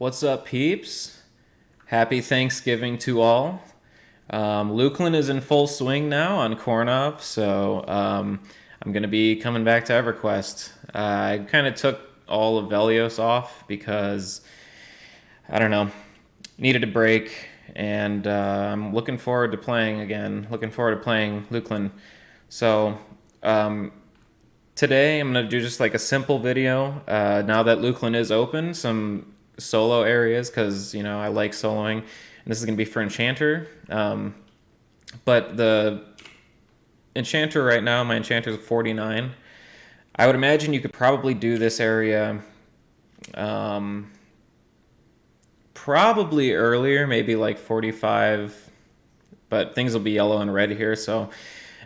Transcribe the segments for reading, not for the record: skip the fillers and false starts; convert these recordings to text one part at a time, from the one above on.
What's up, peeps? Happy Thanksgiving to all. Luclin is in full swing now on Coirnav, so I'm going to be coming back to Everquest. I kind of took all of Velios off because, I don't know, needed a break, and I'm looking forward to playing again. Looking forward to playing Luclin. So today I'm going to do just like a simple video. Now that Luclin is open, some solo areas because I like soloing, and this is going to be for Enchanter. But the Enchanter right now, my Enchanter is 49. I would imagine you could probably do this area probably earlier, maybe like 45, but things will be yellow and red here. So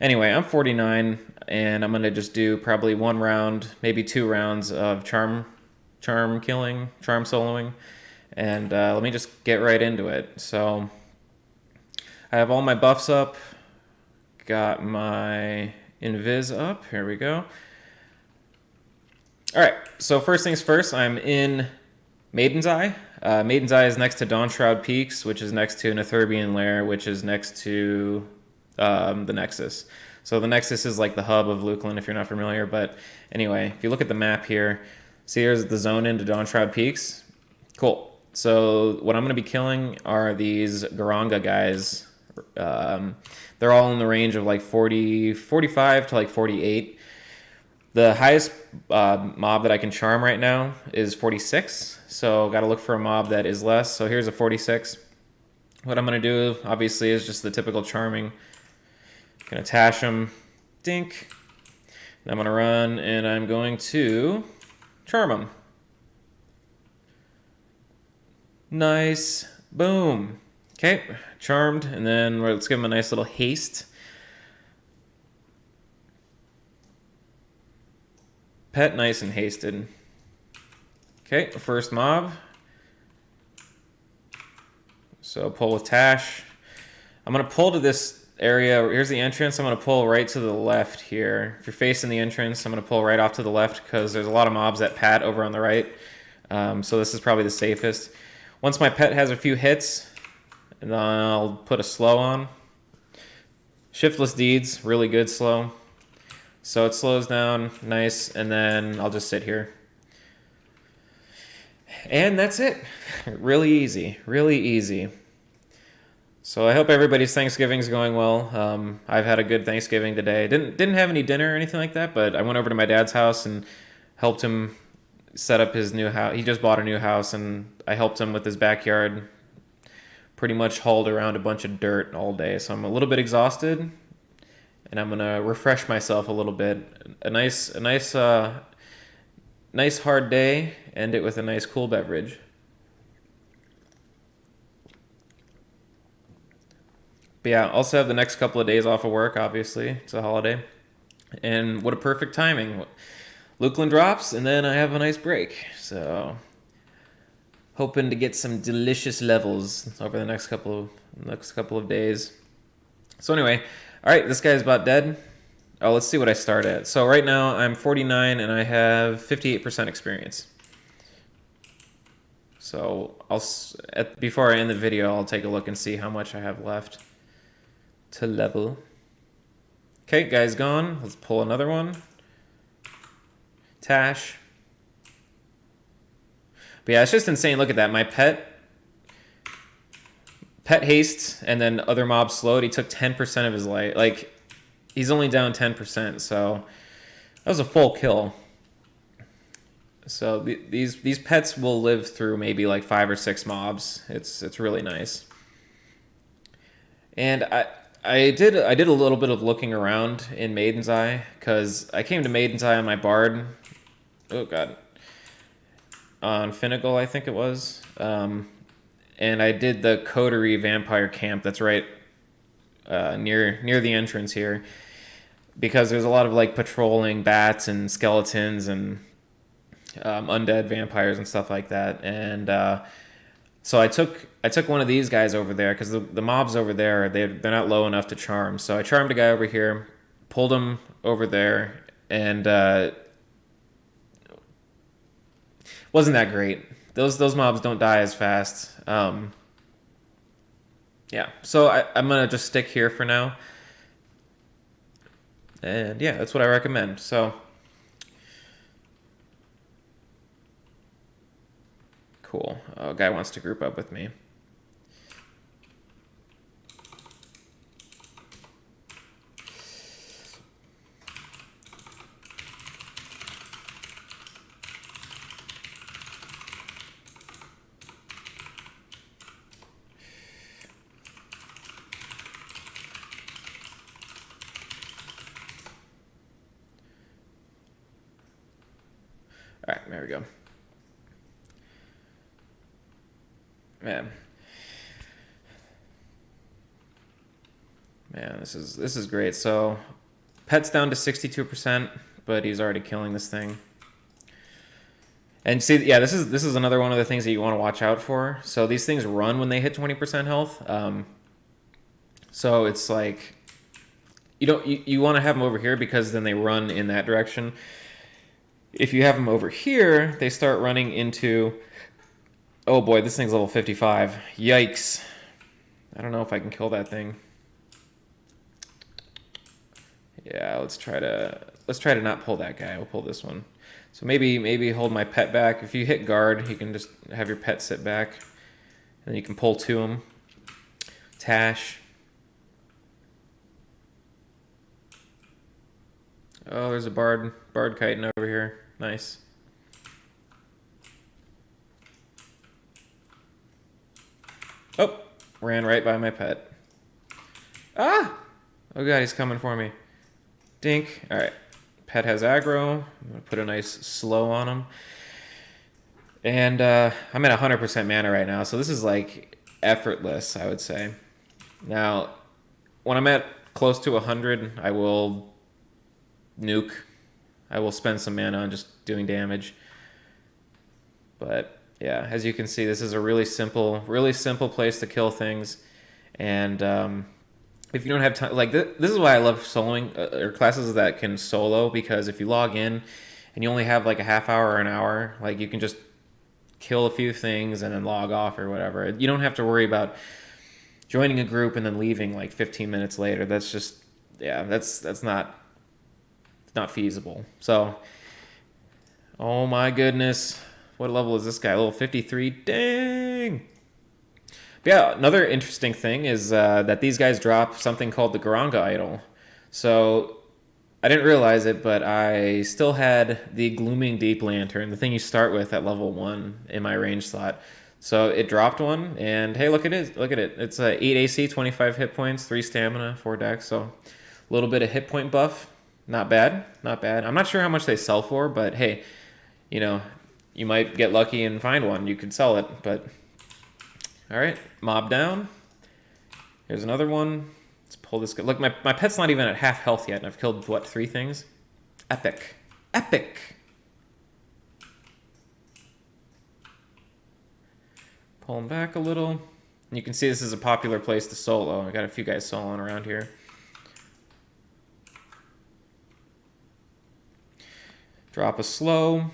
anyway, I'm 49, and I'm going to just do probably one round, maybe 2 rounds of charm killing, charm soloing, and let me just get right into it. So I have all my buffs up, got my invis up, here we go. Alright, so first things first, I'm in Maiden's Eye. Maiden's Eye is next to Dawnshroud Peaks, which is next to Netherbian Lair, which is next to the Nexus. So the Nexus is like the hub of Luclin, if you're not familiar, but anyway, if you look at the map here, see here's the zone into Dawnshroud Peaks. Cool. So what I'm going to be killing are these Garanga guys. They're all in the range of like 45 to like 48. The highest mob that I can charm right now is 46. So got to look for a mob that is less. So here's a 46. What I'm going to do, obviously, is just the typical charming. Going to tash them. Dink. And I'm going to run, and I'm going to charm them. Nice. Boom. Okay, charmed, and then let's give him a nice little haste. Pet nice and hasted. Okay, first mob. So pull with Tash. I'm going to pull to this area. Here's the entrance. I'm going to pull right to the left here. If you're facing the entrance, I'm going to pull right off to the left because there's a lot of mobs that pat over on the right. So this is probably the safest. Once my pet has a few hits, and then I'll put a slow on. Shiftless Deeds, really good slow. So it slows down, nice, and then I'll just sit here. And that's it. Really easy, really easy. So I hope everybody's Thanksgiving's going well. I've had a good Thanksgiving today. Didn't have any dinner or anything like that, but I went over to my dad's house and helped him set up his new house. He just bought a new house, and I helped him with his backyard. Pretty much hauled around a bunch of dirt all day, so I'm a little bit exhausted, and I'm gonna refresh myself a little bit. A nice hard day. End it with a nice cool beverage. But yeah, also have the next couple of days off of work. Obviously, it's a holiday, and what a perfect timing. Luclin drops, and then I have a nice break. So hoping to get some delicious levels over the next couple of days. So anyway, all right, this guy's about dead. Oh, let's see what I start at. So right now I'm 49 and I have 58% experience. So before I end the video, I'll take a look and see how much I have left to level. Okay, guy's gone. Let's pull another one. Tash. But yeah, it's just insane. Look at that. My pet haste, and then other mobs slowed. He took 10% of his life. Like, he's only down 10%, so that was a full kill. So these pets will live through maybe like 5 or 6 mobs. It's really nice. And I did a little bit of looking around in Maiden's Eye because I came to Maiden's Eye on my Bard. Oh god. On Finnegal, I think it was. And I did the Coterie Vampire Camp that's right near the entrance here, because there's a lot of like patrolling bats and skeletons and undead vampires and stuff like that. And so I took one of these guys over there because the mobs over there, they're not low enough to charm. So I charmed a guy over here, pulled him over there, and wasn't that great. those mobs don't die as fast. Yeah, so I'm gonna just stick here for now. And yeah, that's what I recommend. So cool. Oh, a guy wants to group up with me. All right, there we go. Man, this is great. So, pet's down to 62%, but he's already killing this thing. And see, yeah, this is another one of the things that you want to watch out for. So these things run when they hit 20% health. So it's like you want to have them over here because then they run in that direction. If you have them over here, they start running into... Oh boy, this thing's level 55. Yikes. I don't know if I can kill that thing. Yeah, let's try to not pull that guy. We'll pull this one. So maybe hold my pet back. If you hit guard, you can just have your pet sit back. And then you can pull to him. Tash. Oh, there's a bard chitin over here. Nice. Oh, ran right by my pet. Ah! Oh god, he's coming for me. Dink. Alright. Pet has aggro. I'm going to put a nice slow on him. And I'm at 100% mana right now, so this is like effortless, I would say. Now, when I'm at close to 100, I will nuke. I will spend some mana on just doing damage. But yeah, as you can see, this is a really simple place to kill things. And if you don't have time, like this is why I love soloing or classes that can solo, because if you log in and you only have like a half hour or an hour, like you can just kill a few things and then log off or whatever. You don't have to worry about joining a group and then leaving like 15 minutes later. That's just, yeah, that's not feasible. So, oh my goodness. What level is this guy? Level 53? Dang! But yeah, another interesting thing is that these guys drop something called the Garanga Idol. So, I didn't realize it, but I still had the Glooming Deep Lantern, the thing you start with at level 1 in my range slot. So it dropped one, and hey, look at it. Look at it. It's 8 AC, 25 hit points, 3 stamina, 4 dex, so a little bit of hit point buff. Not bad, not bad. I'm not sure how much they sell for, but hey, you know, you might get lucky and find one. You could sell it, but... Alright, mob down. Here's another one. Let's pull this guy. Look, my pet's not even at half health yet, and I've killed, what, 3 things? Epic. Epic! Pull him back a little. And you can see this is a popular place to solo. I got a few guys soloing around here. Drop a slow.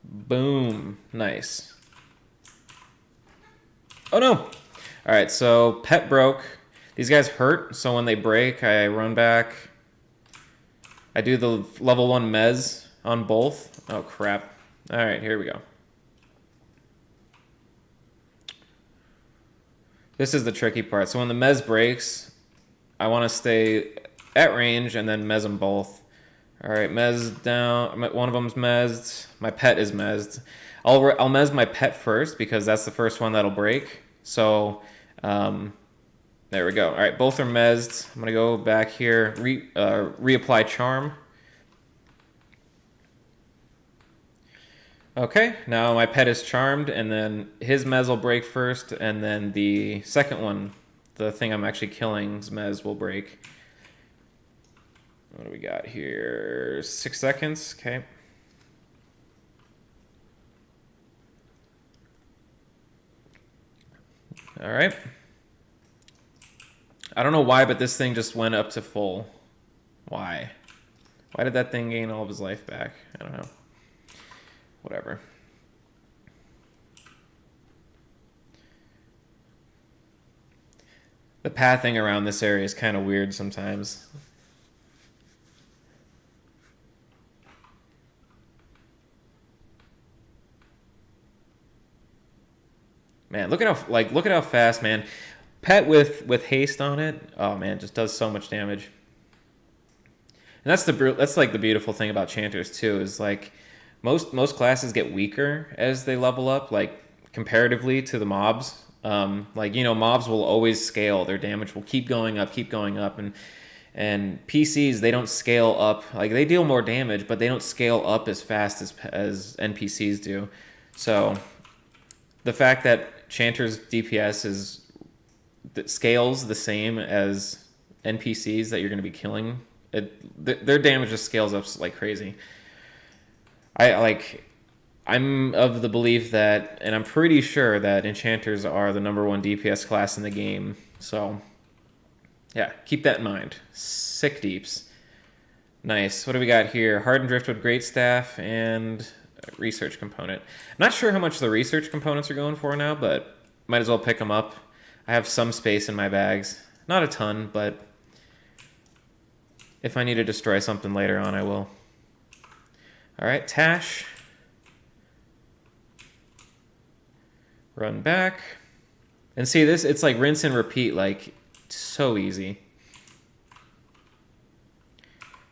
Boom. Nice. Oh no! Alright, so pet broke. These guys hurt, so when they break, I run back. I do the level 1 mez on both. Oh crap. Alright, here we go. This is the tricky part. So when the mez breaks, I want to stay at range and then mez them both. Alright, mez down. One of them's mezzed. My pet is mezzed. I'll mez my pet first because that's the first one that'll break. So, there we go. Alright, both are mezzed. I'm going to go back here, reapply charm. Okay, now my pet is charmed, and then his mez will break first, and then the second one, the thing I'm actually killing's mez will break. What do we got here? 6 seconds, okay. All right. I don't know why, but this thing just went up to full. Why? Why did that thing gain all of his life back? I don't know. Whatever. The pathing around this area is kind of weird sometimes. Man, look at how fast, man. Pet with haste on it. Oh man, just does so much damage. And that's like the beautiful thing about chanters too, is like most classes get weaker as they level up, like comparatively to the mobs. Like, you know, mobs will always scale. Their damage will keep going up, and PCs, they don't scale up. Like, they deal more damage, but they don't scale up as fast as NPCs do. So the fact that Chanter's DPS that scales the same as NPCs that you're going to be killing, their damage just scales up like crazy. I'm of the belief that, and I'm pretty sure that Enchanters are the #1 DPS class in the game. So, yeah, keep that in mind. Sick deeps. Nice. What do we got here? Hardened Driftwood Great Staff and Research Component. I'm not sure how much the Research Components are going for now, but might as well pick them up. I have some space in my bags. Not a ton, but if I need to destroy something later on, I will. All right, Tash. Run back. And see this, it's like rinse and repeat, like so easy.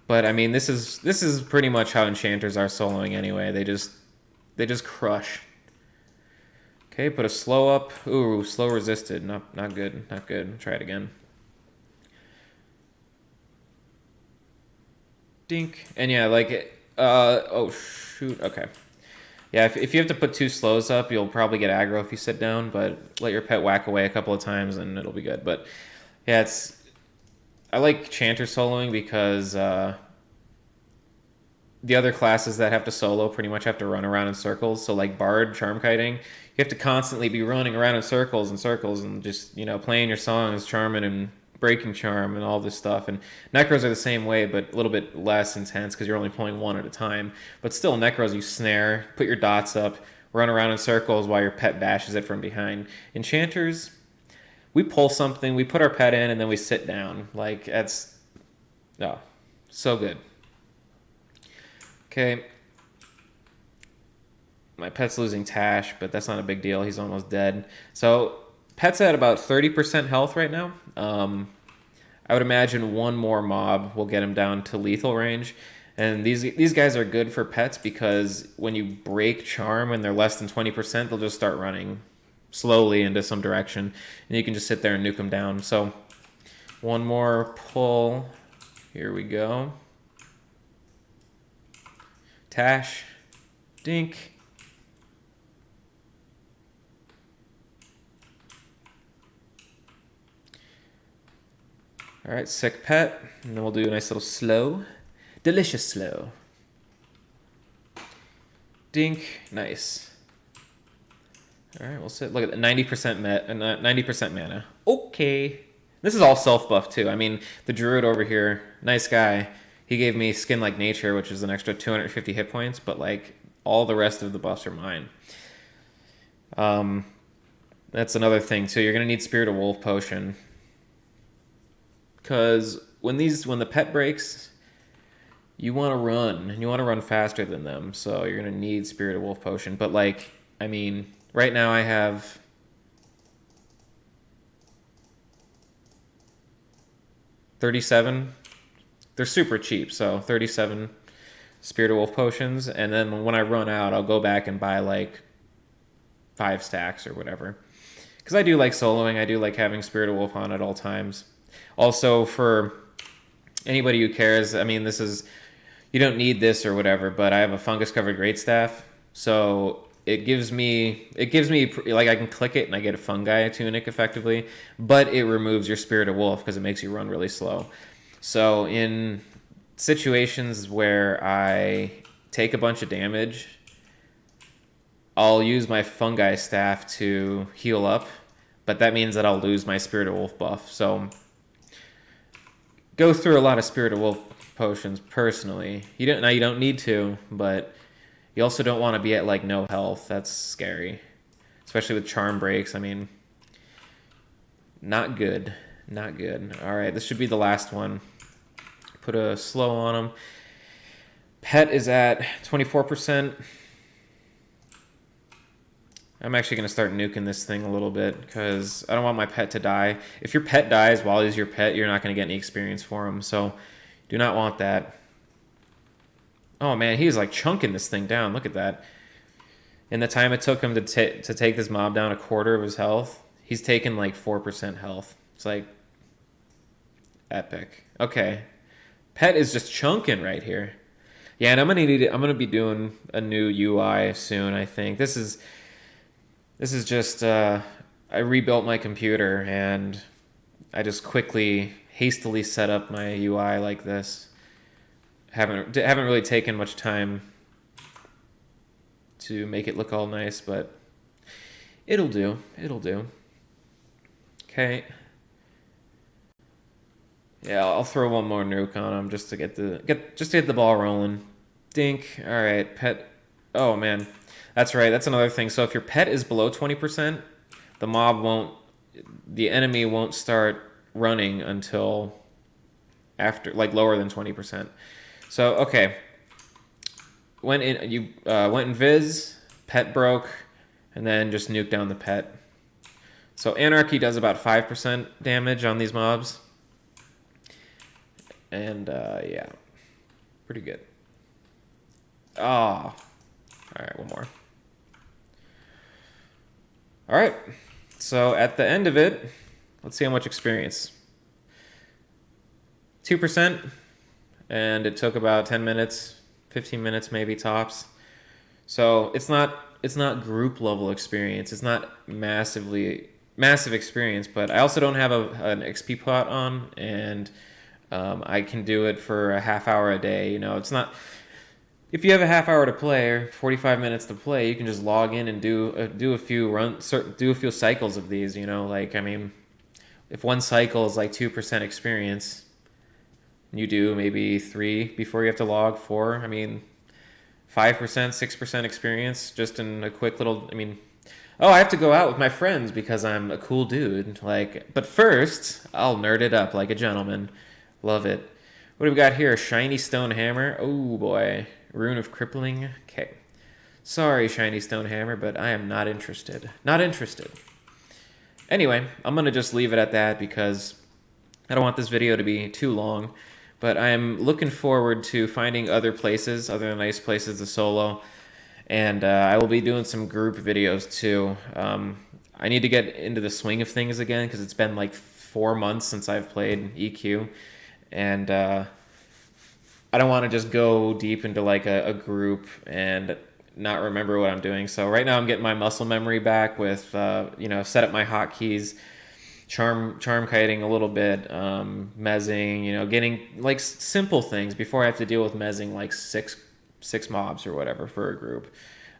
But I mean, this is pretty much how enchanters are soloing anyway. They just crush. Okay, put a slow up. Ooh, slow resisted. Not good. Not good. Try it again. Dink. And yeah, like oh shoot. Okay. Yeah, if you have to put 2 slows up, you'll probably get aggro if you sit down, but let your pet whack away a couple of times and it'll be good. But yeah, I like Chanter soloing because the other classes that have to solo pretty much have to run around in circles. So like Bard, Charm Kiting, you have to constantly be running around in circles and just, you know, playing your songs, charming and breaking charm and all this stuff. And Necros are the same way, but a little bit less intense because you're only pulling one at a time. But still, Necros, you snare, put your dots up, run around in circles while your pet bashes it from behind. Enchanters, we pull something, we put our pet in, and then we sit down. Like, that's, oh, so good. Okay. My pet's losing Tash, but that's not a big deal. He's almost dead. So pet's at about 30% health right now. I would imagine one more mob will get him down to lethal range. And these guys are good for pets because when you break charm and they're less than 20%, they'll just start running slowly into some direction. And you can just sit there and nuke them down. So one more pull. Here we go. Tash. Dink. All right, sick pet, and then we'll do a nice little slow. Delicious slow. Dink, nice. All right, we'll sit. Look at the 90% mana. Okay. This is all self-buff too. I mean, the druid over here, nice guy. He gave me Skin Like Nature, which is an extra 250 hit points, but like all the rest of the buffs are mine. That's another thing too. You're gonna need Spirit of Wolf Potion. Because when the pet breaks, you want to run, and you want to run faster than them. So you're going to need Spirit of Wolf Potion. But like, I mean, right now I have 37. They're super cheap, so 37 Spirit of Wolf Potions. And then when I run out, I'll go back and buy like 5 stacks or whatever. Because I do like soloing. I do like having Spirit of Wolf on at all times. Also, for anybody who cares, I mean, you don't need this or whatever, but I have a fungus covered great staff, so it gives me like I can click it and I get a fungi tunic effectively, but it removes your Spirit of Wolf because it makes you run really slow. So in situations where I take a bunch of damage, I'll use my fungi staff to heal up, but that means that I'll lose my Spirit of Wolf buff. So go through a lot of Spirit of Wolf potions personally. You don't need to, but you also don't want to be at like no health. That's scary, especially with charm breaks. I mean, not good, Not good. All right, this should be the last one. Put a slow on him. Pet is at 24%. I'm actually going to start nuking this thing a little bit because I don't want my pet to die. If your pet dies while he's your pet, you're not going to get any experience for him. So do not want that. Oh man, he's like chunking this thing down. Look at that. In the time it took him to take this mob down a quarter of his health, he's taken like 4% health. It's like epic. Okay. Pet is just chunking right here. Yeah, and I'm gonna be doing a new UI soon, I think. This is just I rebuilt my computer and I just hastily set up my UI like this. Haven't really taken much time to make it look all nice, but it'll do. It'll do. Okay. Yeah, I'll throw one more nuke on him just to get the ball rolling. Dink. All right, pet. Oh man, that's right. That's another thing. So if your pet is below 20%, the enemy won't start running until after, like lower than 20%. So okay, went in Viz, pet broke, and then just nuke down the pet. So Anarchy does about 5% damage on these mobs. And yeah, pretty good. Oh, all right, one more. All right, so at the end of it, let's see how much experience. 2%, and it took about 10 minutes, 15 minutes maybe tops. So it's not group level experience. It's not massive experience, but I also don't have an XP pot on, and I can do it for a half hour a day. You know, it's not. If you have a half hour to play or 45 minutes to play, you can just log in and do a few cycles of these. You know, like I mean, if one cycle is like 2% experience, you do maybe 3 before you have to log 4. I mean, 5%, 6% experience just in a quick little. I mean, oh, I have to go out with my friends because I'm a cool dude. Like, but first, I'll nerd it up like a gentleman. Love it. What do we got here? Shiny Stone Hammer. Oh boy. Rune of Crippling. Okay. Sorry, Shiny Stone Hammer, but I am not interested. Not interested. Anyway, I'm going to just leave it at that because I don't want this video to be too long. But I am looking forward to finding other nice places to solo. And I will be doing some group videos too. I need to get into the swing of things again because it's been like 4 months since I've played EQ. And I don't want to just go deep into like a group and not remember what I'm doing. So right now I'm getting my muscle memory back with, set up my hotkeys, charm kiting a little bit, mezzing, getting like simple things before I have to deal with mezzing like six mobs or whatever for a group.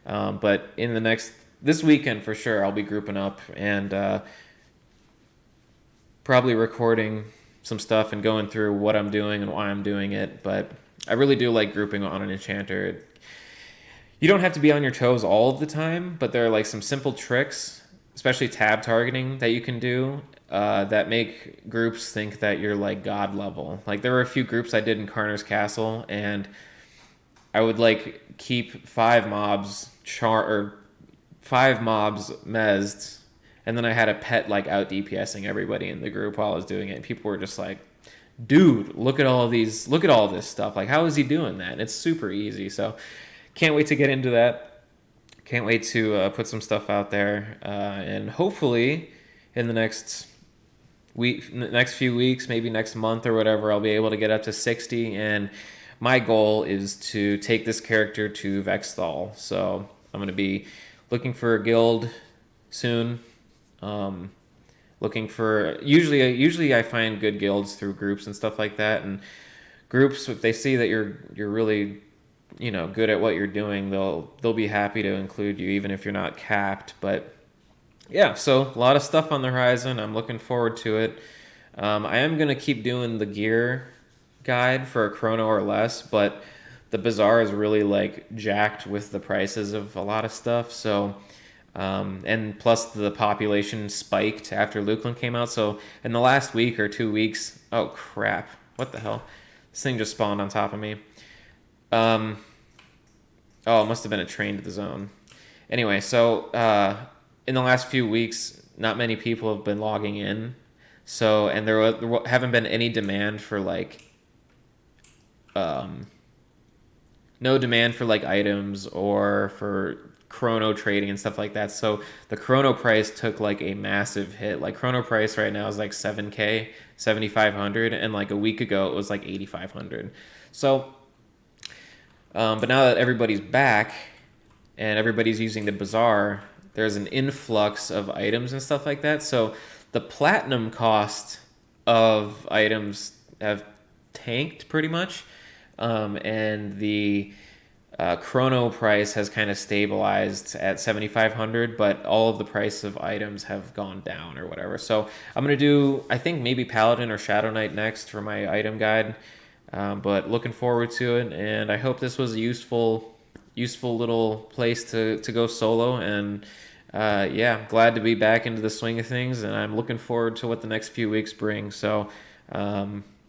But in this weekend for sure, I'll be grouping up and probably recording some stuff and going through what I'm doing and why I'm doing it. But I really do like grouping on an Enchanter. You don't have to be on your toes all of the time, but there are like some simple tricks, especially tab targeting, that you can do that make groups think that you're like god level. Like there were a few groups I did in Coirnav's Castle, and I would like keep 5 mobs mezzed, and then I had a pet like out DPSing everybody in the group while I was doing it. And people were just like, dude, look at all this stuff. Like, how is he doing that? And it's super easy. So can't wait to get into that. Can't wait to put some stuff out there. And hopefully in the next few weeks, maybe next month or whatever, I'll be able to get up to 60. And my goal is to take this character to Vexthal. So I'm going to be looking for a guild soon. Looking for usually I find good guilds through groups and stuff like that, and groups, if they see that you're really good at what you're doing, they'll be happy to include you even if you're not capped. But yeah, so a lot of stuff on the horizon. I'm looking forward to it. I am gonna keep doing the gear guide for a chrono or less, but the bazaar is really like jacked with the prices of a lot of stuff, so And plus the population spiked after Luclin came out. So in the last week or 2 weeks, oh crap, what the hell? This thing just spawned on top of me. Oh, it must have been a train to the zone. Anyway, so in the last few weeks, not many people have been logging in. So, and there haven't been any demand for like, no demand for like items or for chrono trading and stuff like that. So the chrono price took like a massive hit. Like chrono price right now is like 7K, 7,500, and like a week ago it was like 8,500. So, but now that everybody's back and everybody's using the bazaar, there's an influx of items and stuff like that. So the platinum cost of items have tanked pretty much, and the chrono price has kind of stabilized at 7,500, but all of the price of items have gone down or whatever. So I'm gonna do, I think maybe Paladin or Shadow Knight next for my item guide, but looking forward to it, and I hope this was a useful little place to go solo. And yeah, glad to be back into the swing of things, and I'm looking forward to what the next few weeks bring. So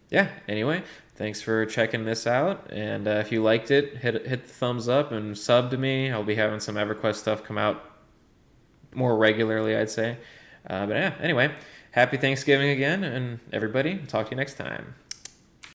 yeah, anyway, thanks for checking this out, and if you liked it, hit the thumbs up and sub to me. I'll be having some Everquest stuff come out more regularly, I'd say. But yeah, anyway, happy Thanksgiving again, and everybody, talk to you next time.